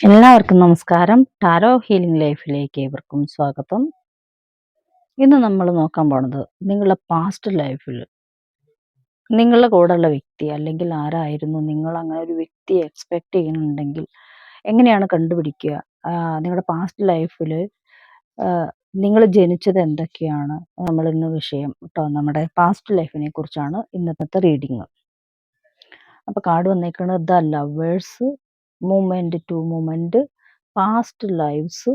എല്ലാവർക്കും നമസ്കാരം. Tarot healing ലൈഫിലേക്ക് ഏവർക്കും സ്വാഗതം. ഇന്ന് നമ്മൾ നോക്കാൻ പോണത് നിങ്ങളുടെ പാസ്റ്റ് ലൈഫിൽ നിങ്ങളുടെ കൂടെയുള്ള വ്യക്തി അല്ലെങ്കിൽ ആരായിരുന്നു നിങ്ങൾ അങ്ങനെ ഒരു വ്യക്തിയെ എക്സ്പെക്ട് ചെയ്യുന്നുണ്ടെങ്കിൽ എങ്ങനെയാണ് കണ്ടുപിടിക്കുക? നിങ്ങളുടെ പാസ്റ്റ് ലൈഫിൽ നിങ്ങൾ ജനിച്ചത് എന്തൊക്കെയാണ്? നമ്മൾ ഇന്ന് വിഷയം കേട്ടോ. നമ്മുടെ പാസ്റ്റ് ലൈഫിനെ കുറിച്ചാണ് ഇന്നത്തെ റീഡിങ്. അപ്പോൾ കാർഡ് വന്നേക്കുന്നത് the lovers, moment to moment, past lifes,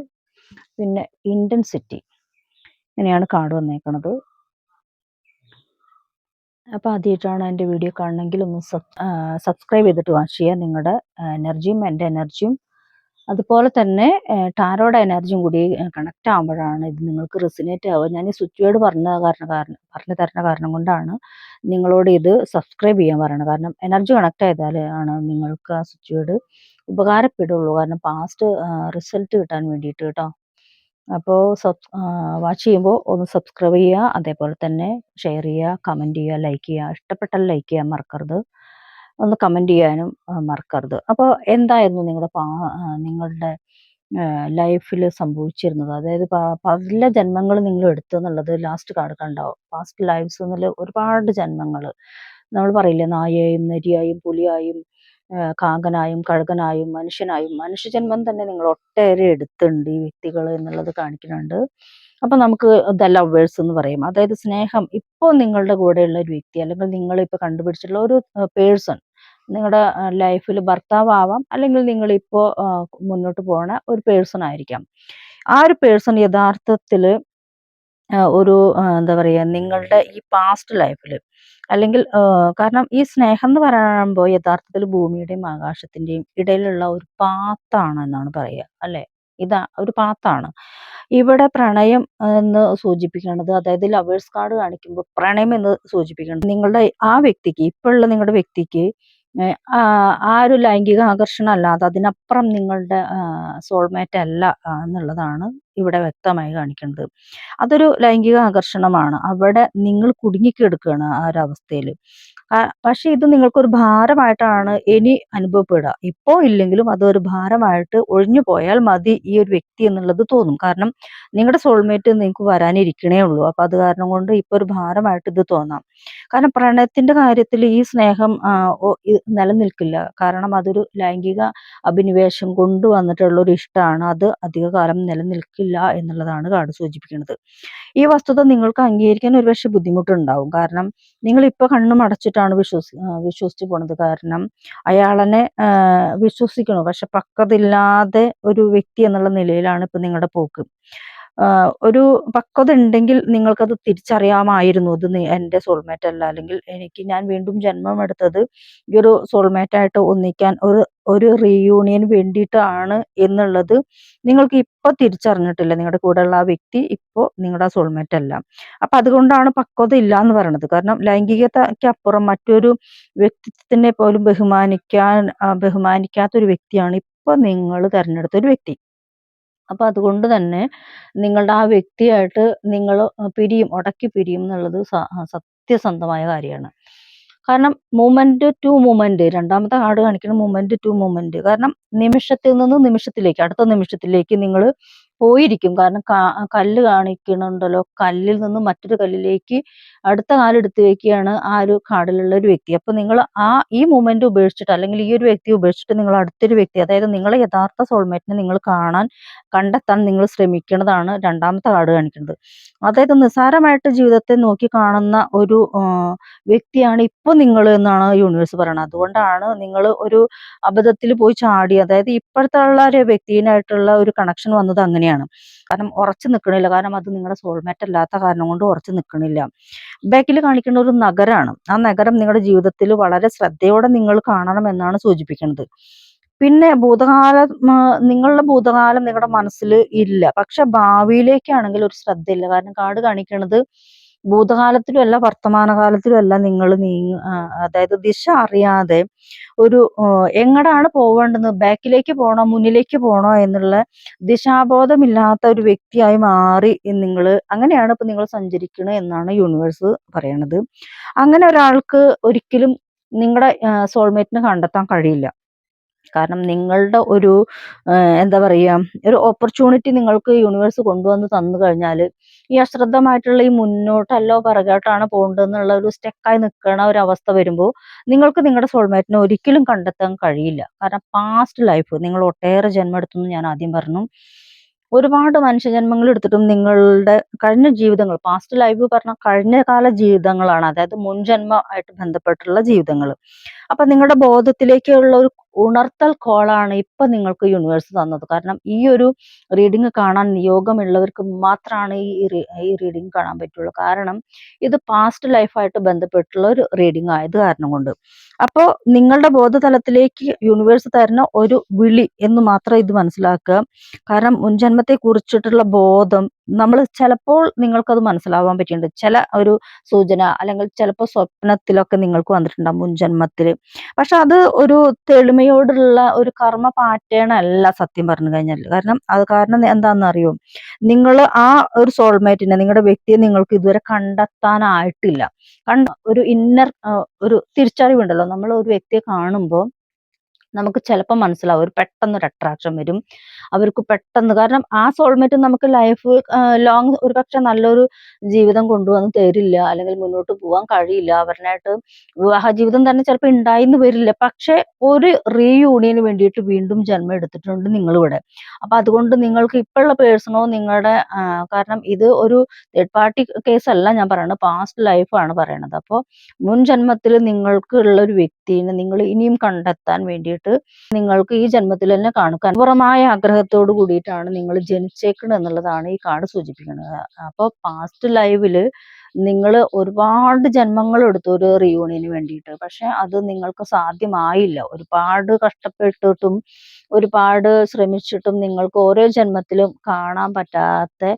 പിന്നെ ഇന്റൻസിറ്റി. ഇങ്ങനെയാണ് കാർഡ് വന്നേക്കണത്. അപ്പോൾ ആദ്യമായിട്ടാണ് എൻ്റെ വീഡിയോ കാണണമെങ്കിൽ ഒന്ന് സബ്സ്ക്രൈബ് ചെയ്തിട്ട് വാച്ച് ചെയ്യുക. നിങ്ങളുടെ എനർജിയും എൻ്റെ എനർജിയും അതുപോലെ തന്നെ ടാരോയുടെ എനർജിയും കൂടി കണക്റ്റ് ആകുമ്പോഴാണ് ഇത് നിങ്ങൾക്ക് റെസിനേറ്റ് ആവുക. ഞാൻ ഈ സ്വിച്ച് വേർഡ് പറഞ്ഞു തരുന്ന കാരണം കൊണ്ടാണ് നിങ്ങളോട് ഇത് സബ്സ്ക്രൈബ് ചെയ്യാൻ പറയുന്നത്. കാരണം എനർജി കണക്ട് ചെയ്താലാണ് നിങ്ങൾക്ക് ആ സ്വിച്ച് വേർഡ് ഉപകാരപ്പെടുള്ളൂ. കാരണം പാസ്റ്റ് റിസൾട്ട് കിട്ടാൻ വേണ്ടിയിട്ട് കേട്ടോ. അപ്പോൾ വാച്ച് ചെയ്യുമ്പോൾ ഒന്ന് സബ്സ്ക്രൈബ് ചെയ്യുക, അതേപോലെ തന്നെ ഷെയർ ചെയ്യുക, കമൻറ്റ് ചെയ്യുക, ലൈക്ക് ചെയ്യുക. ഇഷ്ടപ്പെട്ടാൽ ലൈക്ക് ചെയ്യാൻ മറക്കരുത്, ഒന്ന് കമൻറ്റ് ചെയ്യാനും മറക്കരുത്. അപ്പോൾ എന്തായിരുന്നു നിങ്ങളുടെ ലൈഫിൽ സംഭവിച്ചിരുന്നത്? അതായത് പല ജന്മങ്ങൾ നിങ്ങൾ എടുത്തു എന്നുള്ളത് ലാസ്റ്റ് കാർഡ് കണ്ടാവും. പാസ്റ്റ് ലൈഫ്സ് എന്നുള്ള ഒരുപാട് ജന്മങ്ങൾ നമ്മൾ പറയില്ലേ, നായയും നരിയായും പുലിയായും കാക്കനായും കഴുകനായും മനുഷ്യനായും. മനുഷ്യജന്മം തന്നെ നിങ്ങൾ ഒട്ടേറെ എടുത്തുണ്ട് ഈ വ്യക്തികൾ എന്നുള്ളത് കാണിക്കുന്നുണ്ട്. അപ്പൊ നമുക്ക് ദ ലവേഴ്സ് എന്ന് പറയും. അതായത് സ്നേഹം. ഇപ്പോൾ നിങ്ങളുടെ കൂടെയുള്ള ഒരു വ്യക്തി അല്ലെങ്കിൽ നിങ്ങളിപ്പോൾ കണ്ടുപിടിച്ചിട്ടുള്ള ഒരു പേഴ്സൺ നിങ്ങളുടെ ലൈഫിൽ ഭർത്താവാം, അല്ലെങ്കിൽ നിങ്ങളിപ്പോൾ മുന്നോട്ട് പോണ ഒരു പേഴ്സൺ ആയിരിക്കാം. ആ ഒരു പേഴ്സൺ യഥാർത്ഥത്തിൽ ഒരു എന്താ പറയുക, നിങ്ങളുടെ ഈ പാസ്റ്റ് ലൈഫിൽ അല്ലെങ്കിൽ കാരണം ഈ സ്നേഹം എന്ന് പറയുമ്പോൾ യഥാർത്ഥത്തിൽ ഭൂമിയുടെയും ആകാശത്തിന്റെയും ഇടയിലുള്ള ഒരു പാത്താണ് എന്നാണ് പറയുക, അല്ലെ? ഇതാ ഒരു പാത്താണ്. ഇവിടെ പ്രണയം എന്ന് സൂചിപ്പിക്കുന്നത്, അതായത് ലവേഴ്സ് കാർഡ് കാണിക്കുമ്പോൾ പ്രണയം എന്ന് സൂചിപ്പിക്കുന്നത് നിങ്ങളുടെ ആ വ്യക്തിക്ക്, ഇപ്പോഴുള്ള നിങ്ങളുടെ വ്യക്തിക്ക് ആ ഒരു ലൈംഗിക ആകർഷണം അല്ലാതെ അതിനപ്പുറം നിങ്ങളുടെ സോൾമേറ്റ് അല്ല എന്നുള്ളതാണ് ഇവിടെ വ്യക്തമായി കാണിക്കുന്നത്. അതൊരു ലൈംഗിക ആകർഷണമാണ്. അവിടെ നിങ്ങൾ കുടുങ്ങിക്കിടക്കുകയാണ് ആ ഒരു അവസ്ഥയിൽ. പക്ഷെ ഇത് നിങ്ങൾക്കൊരു ഭാരമായിട്ടാണ് ഇനി അനുഭവപ്പെടുക. ഇപ്പോൾ ഇല്ലെങ്കിലും അതൊരു ഭാരമായിട്ട് ഒഴിഞ്ഞു പോയാൽ മതി ഈ ഒരു വ്യക്തി എന്നുള്ളത് തോന്നും. കാരണം നിങ്ങളുടെ സോൾമേറ്റ് നിങ്ങൾക്ക് വരാനിരിക്കണേ ഉള്ളൂ. അപ്പൊ അത് കാരണം കൊണ്ട് ഇപ്പൊ ഒരു ഭാരമായിട്ട് ഇത് തോന്നാം. കാരണം പ്രണയത്തിന്റെ കാര്യത്തിൽ ഈ സ്നേഹം നിലനിൽക്കില്ല. കാരണം അതൊരു ലൈംഗിക അഭിനിവേശം കൊണ്ടുവന്നിട്ടുള്ള ഒരു ഇഷ്ടമാണ്. അത് അധികകാലം നിലനിൽക്കില്ല എന്നുള്ളതാണ് കാർഡ് സൂചിപ്പിക്കുന്നത്. ഈ വസ്തുത നിങ്ങൾക്ക് അംഗീകരിക്കാൻ ഒരുപക്ഷെ ബുദ്ധിമുട്ടുണ്ടാവും. കാരണം നിങ്ങൾ ഇപ്പൊ കണ്ണും അടച്ചിട്ടാണ് വിശ്വസിച്ചു പോണത്. കാരണം അയാളനെ വിശ്വസിക്കണു, പക്ഷെ പക്വതയില്ലാതെ ഒരു വ്യക്തി എന്നുള്ള നിലയിലാണ് ഇപ്പൊ നിങ്ങളുടെ പോക്ക്. ഒരു പക്വത ഉണ്ടെങ്കിൽ നിങ്ങൾക്കത് തിരിച്ചറിയാമായിരുന്നു. ഇത് എൻ്റെ സോൾമേറ്റ് അല്ല, അല്ലെങ്കിൽ ഞാൻ വീണ്ടും ജന്മം എടുത്തത് ഈ ഒരു സോൾമേറ്റ് ആയിട്ട് ഒന്നിക്കാൻ, ഒരു റീയൂണിയൻ വേണ്ടിയിട്ടാണ് എന്നുള്ളത് നിങ്ങൾക്ക് ഇപ്പൊ തിരിച്ചറിഞ്ഞിട്ടില്ല. നിങ്ങളുടെ കൂടെയുള്ള ആ വ്യക്തി ഇപ്പോൾ നിങ്ങളുടെ സോൾമേറ്റ് അല്ല. അപ്പൊ അതുകൊണ്ടാണ് പക്വത ഇല്ല എന്ന് പറയുന്നത്. കാരണം ലൈംഗികതയ്ക്ക് അപ്പുറം മറ്റൊരു വ്യക്തിത്വത്തിനെ പോലും ബഹുമാനിക്കാത്ത ഒരു വ്യക്തിയാണ് ഇപ്പൊ നിങ്ങൾ തെരഞ്ഞെടുത്ത ഒരു വ്യക്തി. അപ്പൊ അതുകൊണ്ട് തന്നെ നിങ്ങളുടെ ആ വ്യക്തിയായിട്ട് നിങ്ങൾ ഉടക്കി പിരിയും എന്നുള്ളത് സത്യസന്ധമായ കാര്യമാണ്. കാരണം മൂമെന്റ് ടു മൂമെന്റ്, രണ്ടാമത്തെ കാർഡ് കാണിക്കുന്ന മൂമെന്റ് ടു മൂമെന്റ്. കാരണം നിമിഷത്തിൽ നിന്ന് നിമിഷത്തിലേക്ക്, അടുത്ത നിമിഷത്തിലേക്ക് നിങ്ങൾ പോയിരിക്കും. കാരണം കല്ല് കാണിക്കണുണ്ടല്ലോ, കല്ലിൽ നിന്ന് മറ്റൊരു കല്ലിലേക്ക് അടുത്ത കാലെടുത്ത് വെക്കുകയാണ് ആ ഒരു കാർഡിലുള്ള ഒരു വ്യക്തി. അപ്പൊ നിങ്ങൾ ഈ മൂമെന്റ് ഉപേക്ഷിച്ചിട്ട്, അല്ലെങ്കിൽ ഈ ഒരു വ്യക്തി ഉപേക്ഷിച്ചിട്ട് നിങ്ങൾ അടുത്തൊരു വ്യക്തി, അതായത് നിങ്ങളെ യഥാർത്ഥ സോൾമേറ്റിനെ നിങ്ങൾ കണ്ടെത്താൻ നിങ്ങൾ ശ്രമിക്കുന്നതാണ് രണ്ടാമത്തെ കാർഡ് കാണിക്കുന്നത്. അതായത് നിസ്സാരമായിട്ട് ജീവിതത്തെ നോക്കി കാണുന്ന ഒരു വ്യക്തിയാണ് ഇപ്പൊ നിങ്ങൾ എന്നാണ് യൂണിവേഴ്സ് പറയുന്നത്. അതുകൊണ്ടാണ് നിങ്ങൾ ഒരു അബദ്ധത്തിൽ പോയി ചാടി, അതായത് ഇപ്പോഴത്തെ ഉള്ള ഒരു വ്യക്തിനായിട്ടുള്ള ഒരു കണക്ഷൻ വന്നത് അങ്ങനെയാണ്. കാരണം ഉറച്ചു നിൽക്കണില്ല. കാരണം അത് നിങ്ങളുടെ സോൾമേറ്റ് അല്ലാത്ത കാരണം കൊണ്ട് ഉറച്ചു നിൽക്കണില്ല. ബാക്കിൽ കാണിക്കുന്ന ഒരു നഗരമാണ്. ആ നഗരം നിങ്ങളുടെ ജീവിതത്തിൽ വളരെ ശ്രദ്ധയോടെ നിങ്ങൾ കാണണം എന്നാണ് സൂചിപ്പിക്കുന്നത്. പിന്നെ നിങ്ങളുടെ ഭൂതകാലം നിങ്ങളുടെ മനസ്സിൽ ഇല്ല, പക്ഷെ ഭാവിയിലേക്കാണെങ്കിൽ ഒരു ശ്രദ്ധയില്ല. കാരണം കാർഡ് കാണിക്കുന്നത് ഭൂതകാലത്തിലും അല്ല വർത്തമാനകാലത്തിലും അല്ല നിങ്ങൾ അതായത് ദിശ അറിയാതെ ഒരു എങ്ങടാണ് പോവേണ്ടത്, ബാക്കിലേക്ക് പോകണോ മുന്നിലേക്ക് പോകണോ എന്നുള്ള ദിശാബോധമില്ലാത്ത ഒരു വ്യക്തിയായി മാറി അങ്ങനെയാണ് ഇപ്പൊ നിങ്ങൾ സഞ്ചരിക്കുന്നത് എന്നാണ് യൂണിവേഴ്സ് പറയണത്. അങ്ങനെ ഒരാൾക്ക് ഒരിക്കലും നിങ്ങളുടെ സോൾമേറ്റിനെ കണ്ടെത്താൻ കഴിയില്ല. കാരണം നിങ്ങളുടെ ഒരു എന്താ പറയുക, ഒരു ഓപ്പർച്യൂണിറ്റി നിങ്ങൾക്ക് യൂണിവേഴ്സ് കൊണ്ടുവന്ന് തന്നു കഴിഞ്ഞാൽ ഈ അശ്രദ്ധമായിട്ടുള്ള ഈ മുന്നോട്ടല്ലോ പിറകോട്ടാണ് പോകേണ്ടതെന്നുള്ള ഒരു സ്റ്റെക്കായി നിൽക്കണ ഒരു അവസ്ഥ വരുമ്പോൾ നിങ്ങൾക്ക് നിങ്ങളുടെ സോൾമേറ്റിനെ ഒരിക്കലും കണ്ടെത്താൻ കഴിയില്ല. കാരണം പാസ്റ്റ് ലൈഫ് നിങ്ങൾ ഒട്ടേറെ ജന്മം എടുത്തെന്ന് ഞാൻ ആദ്യം പറഞ്ഞു. ഒരുപാട് മനുഷ്യജന്മങ്ങൾ എടുത്തിട്ടും നിങ്ങളുടെ കഴിഞ്ഞ ജീവിതങ്ങൾ, പാസ്റ്റ് ലൈഫ് പറഞ്ഞാൽ കഴിഞ്ഞ കാല ജീവിതങ്ങളാണ്, അതായത് മുൻജന്മമായിട്ട് ബന്ധപ്പെട്ടുള്ള ജീവിതങ്ങൾ. അപ്പൊ നിങ്ങളുടെ ബോധത്തിലേക്കുള്ള ഒരു ഉണർത്തൽ കോളാണ് ഇപ്പൊ നിങ്ങൾക്ക് യൂണിവേഴ്സ് തന്നത്. കാരണം ഈ ഒരു റീഡിങ് കാണാൻ നിയോഗമുള്ളവർക്ക് മാത്രമാണ് ഈ റീഡിങ് കാണാൻ പറ്റുള്ളൂ. കാരണം ഇത് പാസ്റ്റ് ലൈഫായിട്ട് ബന്ധപ്പെട്ടുള്ള ഒരു റീഡിങ് ആയത് കാരണം കൊണ്ട്. അപ്പോൾ നിങ്ങളുടെ ബോധതലത്തിലേക്ക് യൂണിവേഴ്സ് തരുന്ന ഒരു വിളി എന്ന് മാത്രം ഇത് മനസ്സിലാക്കുക. കാരണം മുൻജന്മത്തെ കുറിച്ചിട്ടുള്ള ബോധം നമ്മൾ ചിലപ്പോൾ നിങ്ങൾക്കത് മനസ്സിലാവാൻ പറ്റിയിട്ടുണ്ട്. ചില ഒരു സൂചന അല്ലെങ്കിൽ ചിലപ്പോൾ സ്വപ്നത്തിലൊക്കെ നിങ്ങൾക്ക് വന്നിട്ടുണ്ടാകും മുൻജന്മത്തിൽ. പക്ഷെ അത് ഒരു തെളിമയോടുള്ള ഒരു കർമ്മ പാറ്റേൺ അല്ല സത്യം പറഞ്ഞു കഴിഞ്ഞാൽ. കാരണം എന്താണെന്ന് അറിയോ, നിങ്ങൾ ആ ഒരു സോൾമേറ്റിനെ, നിങ്ങളുടെ വ്യക്തിയെ നിങ്ങൾക്ക് ഇതുവരെ കണ്ടെത്താനായിട്ടില്ല. ഒരു ഇന്നർ ഒരു തിരിച്ചറിവുണ്ടല്ലോ, നമ്മൾ ഒരു വ്യക്തിയെ കാണുമ്പോൾ നമുക്ക് ചിലപ്പോൾ മനസ്സിലാവും, ഒരു പെട്ടെന്നൊരു അട്രാക്ഷൻ വരും അവർക്ക് പെട്ടെന്ന്. കാരണം ആ സോൾമേറ്റ് നമുക്ക് ലൈഫ് ലോങ് ഒരു പക്ഷെ നല്ലൊരു ജീവിതം കൊണ്ടുവന്ന് തരില്ല, അല്ലെങ്കിൽ മുന്നോട്ട് പോകാൻ കഴിയില്ല, അവരിനായിട്ട് വിവാഹ ജീവിതം തന്നെ ചിലപ്പോൾ ഉണ്ടായിന്ന് വരില്ല. പക്ഷെ ഒരു റീയൂണിയന് വേണ്ടിയിട്ട് വീണ്ടും ജന്മം എടുത്തിട്ടുണ്ട് നിങ്ങളിവിടെ. അപ്പൊ അതുകൊണ്ട് നിങ്ങൾക്ക് ഇപ്പോഴുള്ള പേഴ്സണോ നിങ്ങളുടെ കാരണം ഇത് ഒരു തേർഡ് പാർട്ടി കേസ് അല്ല ഞാൻ പറയുന്നത്, പാസ്റ്റ് ലൈഫാണ് പറയണത്. അപ്പോൾ മുൻ ജന്മത്തിൽ നിങ്ങൾക്ക് ഉള്ള ഒരു വ്യക്തിനെ നിങ്ങൾ ഇനിയും കണ്ടെത്താൻ വേണ്ടിയിട്ട് നിങ്ങൾക്ക് ഈ ജന്മത്തിൽ തന്നെ കാണുക പൂർണ്ണമായ ആഗ്രഹത്തോട് കൂടിയിട്ടാണ് നിങ്ങൾ ജനിച്ചേക്കുന്നത് എന്നുള്ളതാണ് ഈ കാർഡ് സൂചിപ്പിക്കുന്നത്. അപ്പോൾ പാസ്റ്റ് ലൈവില് നിങ്ങൾ ഒരുപാട് ജന്മങ്ങൾ എടുത്തു ഒരു റിയൂണിയന് വേണ്ടിയിട്ട്. പക്ഷെ അത് നിങ്ങൾക്ക് സാധ്യമായില്ല. ഒരുപാട് കഷ്ടപ്പെട്ടിട്ടും ഒരുപാട് ശ്രമിച്ചിട്ടും നിങ്ങൾക്ക് ഓരോ ജന്മത്തിലും കാണാൻ പറ്റാത്ത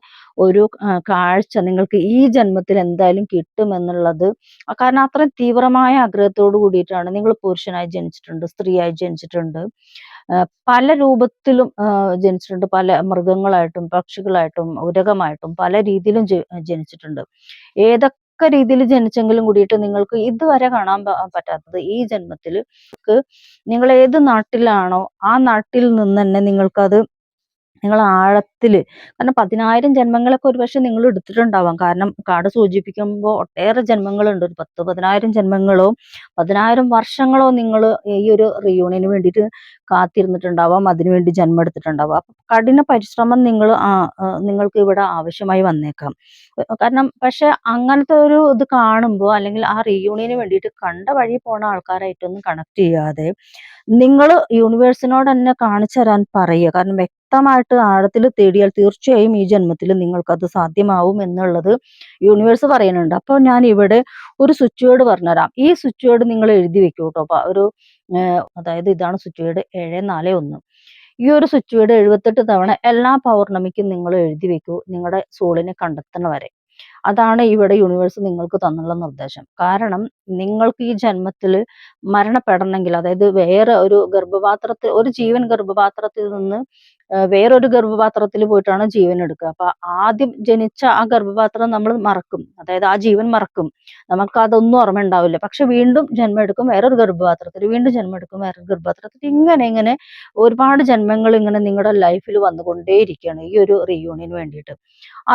ഒരു കാഴ്ച നിങ്ങൾക്ക് ഈ ജന്മത്തിൽ എന്തായാലും കിട്ടുമെന്നുള്ളത്. കാരണം അത്രയും തീവ്രമായ ആഗ്രഹത്തോട് കൂടിയിട്ടാണ് നിങ്ങൾ പുരുഷനായി ജനിച്ചിട്ടുണ്ട്, സ്ത്രീയായി ജനിച്ചിട്ടുണ്ട്, പല രൂപത്തിലും ജനിച്ചിട്ടുണ്ട്, പല മൃഗങ്ങളായിട്ടും പക്ഷികളായിട്ടും ഉരകമായിട്ടും പല രീതിയിലും ജനിച്ചിട്ടുണ്ട്. ഏതൊക്കെ രീതിയിൽ ജനിച്ചെങ്കിലും കൂടിയിട്ട് നിങ്ങൾക്ക് ഇതുവരെ കാണാൻ പറ്റാത്തത് ഈ ജന്മത്തിൽ നിങ്ങൾ ഏത് നാട്ടിലാണോ ആ നാട്ടിൽ നിന്ന് തന്നെ നിങ്ങൾക്കത് നിങ്ങൾ ആഴത്തില്, കാരണം 10,000 ജന്മങ്ങളൊക്കെ ഒരുപക്ഷെ നിങ്ങൾ എടുത്തിട്ടുണ്ടാവാം. കാരണം കാർഡ് സൂചിപ്പിക്കുമ്പോൾ ഒട്ടേറെ ജന്മങ്ങളുണ്ട്. ഒരു 10,000-10,000 ജന്മങ്ങളോ 10,000 വർഷങ്ങളോ നിങ്ങൾ ഈ ഒരു റിയൂണിയന് വേണ്ടിയിട്ട് കാത്തിരുന്നിട്ടുണ്ടാവാം, അതിനുവേണ്ടി ജന്മം എടുത്തിട്ടുണ്ടാവാം. അപ്പൊ കഠിന പരിശ്രമം നിങ്ങൾക്ക് ഇവിടെ ആവശ്യമായി വന്നേക്കാം. കാരണം പക്ഷെ അങ്ങനത്തെ ഒരു ഇത് കാണുമ്പോൾ, അല്ലെങ്കിൽ ആ റിയൂണിയന് വേണ്ടിയിട്ട് കണ്ട വഴി പോണ ആൾക്കാരായിട്ടൊന്നും കണക്ട് ചെയ്യാതെ നിങ്ങൾ യൂണിവേഴ്സിനോട് തന്നെ കാണിച്ചു തരാൻ പറയുക. കാരണം വ്യക്തമായിട്ട് ആഴത്തിൽ തേടിയാൽ തീർച്ചയായും ഈ ജന്മത്തിൽ നിങ്ങൾക്കത് സാധ്യമാവും എന്നുള്ളത് യൂണിവേഴ്സ് പറയുന്നുണ്ട്. അപ്പോൾ ഞാൻ ഇവിടെ ഒരു സ്വിച്ച് വേർഡ് പറഞ്ഞുതരാം. ഈ സ്വിച്ച് വേർഡ് നിങ്ങൾ എഴുതി വെക്കൂ കേട്ടോ. അപ്പൊ അതായത് ഇതാണ് സ്വിച്ച് വേർഡ് 741. ഈ ഒരു സ്വിച്ച് വേർഡ് 78 തവണ എല്ലാ പൗർണമിക്കും നിങ്ങൾ എഴുതി വെക്കൂ, നിങ്ങളുടെ സോളിനെ കണ്ടെത്തുന്ന വരെ. അതാണ് ഇവിടെ യൂണിവേഴ്സ് നിങ്ങൾക്ക് തന്നുള്ള നിർദ്ദേശം. കാരണം നിങ്ങൾക്ക് ഈ ജന്മത്തിൽ മരണപ്പെടണമെങ്കിൽ, അതായത് വേറെ ഒരു ഗർഭപാത്രത്തിൽ, ഒരു ജീവൻ ഗർഭപാത്രത്തിൽ നിന്ന് വേറൊരു ഗർഭപാത്രത്തിൽ പോയിട്ടാണ് ജീവൻ എടുക്കുക. അപ്പൊ ആദ്യം ജനിച്ച ആ ഗർഭപാത്രം നമ്മൾ മറക്കും, അതായത് ആ ജീവൻ മറക്കും, നമുക്ക് അതൊന്നും ഓർമ്മ ഉണ്ടാവില്ല. പക്ഷെ വീണ്ടും ജന്മം എടുക്കും വേറൊരു ഗർഭപാത്രത്തിൽ, വീണ്ടും ജന്മം എടുക്കും വേറൊരു ഗർഭപാത്രത്തിൽ, ഇങ്ങനെ ഒരുപാട് ജന്മങ്ങൾ ഇങ്ങനെ നിങ്ങളുടെ ലൈഫിൽ വന്നുകൊണ്ടേയിരിക്കുകയാണ് ഈ ഒരു റീയൂണിയന് വേണ്ടിയിട്ട്.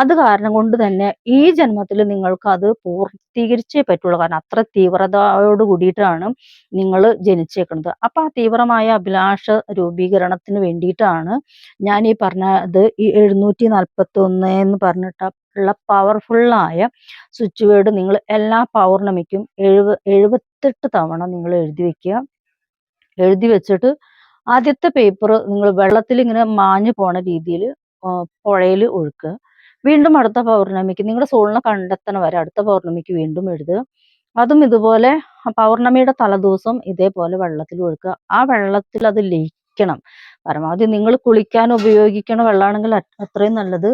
അത് കാരണം കൊണ്ട് തന്നെ ഈ ജന്മത്തിൽ നിങ്ങൾക്ക് അത് പൂർത്തീകരിച്ചേ പറ്റുള്ളൂ. കാരണം അത്ര തീവ്രതയോട് കൂടിയിട്ടാണ് നിങ്ങൾ ജനിച്ചേക്കുന്നത്. അപ്പൊ ആ തീവ്രമായ അഭിലാഷ രൂപീകരണത്തിന് വേണ്ടിയിട്ടാണ് ഞാൻ ഈ പറഞ്ഞത്, ഈ 741 എന്ന് പറഞ്ഞിട്ടുള്ള പവർഫുള്ളായ സ്വിച്ച് വേർഡ് നിങ്ങൾ എല്ലാ പൗർണമിക്കും 78 തവണ നിങ്ങൾ എഴുതി വെക്കുക. എഴുതി വെച്ചിട്ട് ആദ്യത്തെ പേപ്പർ നിങ്ങൾ വെള്ളത്തിൽ ഇങ്ങനെ മാഞ്ഞു പോണ രീതിയിൽ പുഴയിൽ ഒഴുക്കുക. വീണ്ടും അടുത്ത പൗർണമിക്ക് നിങ്ങളുടെ സോളിനെ കണ്ടെത്തണ വരെ അടുത്ത പൗർണമിക്ക് വീണ്ടും എഴുതുക. അതും ഇതുപോലെ പൗർണമിയുടെ തലേദിവസം ഇതേപോലെ വെള്ളത്തിൽ ഒഴുക്കുക. ആ വെള്ളത്തിൽ അത് ലയിക്കണം. പരമാവധി നിങ്ങൾ കുളിക്കാൻ ഉപയോഗിക്കണ വെള്ളമാണെങ്കിൽ അത്രയും നല്ലത്.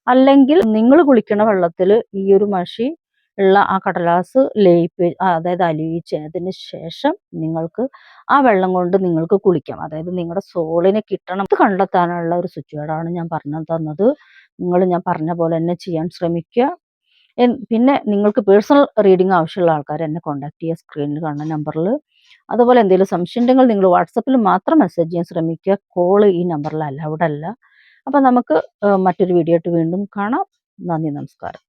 അല്ലെങ്കിൽ നിങ്ങൾ കുളിക്കണ വെള്ളത്തിൽ ഈ ഒരു മഷി ഉള്ള ആ കടലാസ് അതായത് അലിയിച്ചതിന് ശേഷം നിങ്ങൾക്ക് ആ വെള്ളം കൊണ്ട് നിങ്ങൾക്ക് കുളിക്കാം. അതായത് നിങ്ങളുടെ സോളിനെ കിട്ടണം. ഇത് കണ്ടെത്താനുള്ള ഒരു സ്വിച്ച് വേർഡാണ് ഞാൻ പറഞ്ഞു തന്നത്. ഞാൻ പറഞ്ഞ പോലെ തന്നെ ചെയ്യാൻ ശ്രമിക്കുക. പിന്നെ നിങ്ങൾക്ക് പേഴ്സണൽ റീഡിംഗ് ആവശ്യമുള്ള ആൾക്കാർ എന്നെ കോൺടാക്ട് ചെയ്യുക. സ്ക്രീനിൽ കാണുന്ന നമ്പറിൽ അതുപോലെ എന്തെങ്കിലും സംശയം ഉണ്ടെങ്കിൽ നിങ്ങൾ വാട്സപ്പിൽ മാത്രം മെസ്സേജ് ചെയ്യാൻ ശ്രമിക്കുക. കോള് ഈ നമ്പറിൽ അലൗഡ് അല്ല. അപ്പം നമുക്ക് മറ്റൊരു വീഡിയോ ആയിട്ട് വീണ്ടും കാണാം. നന്ദി, നമസ്കാരം.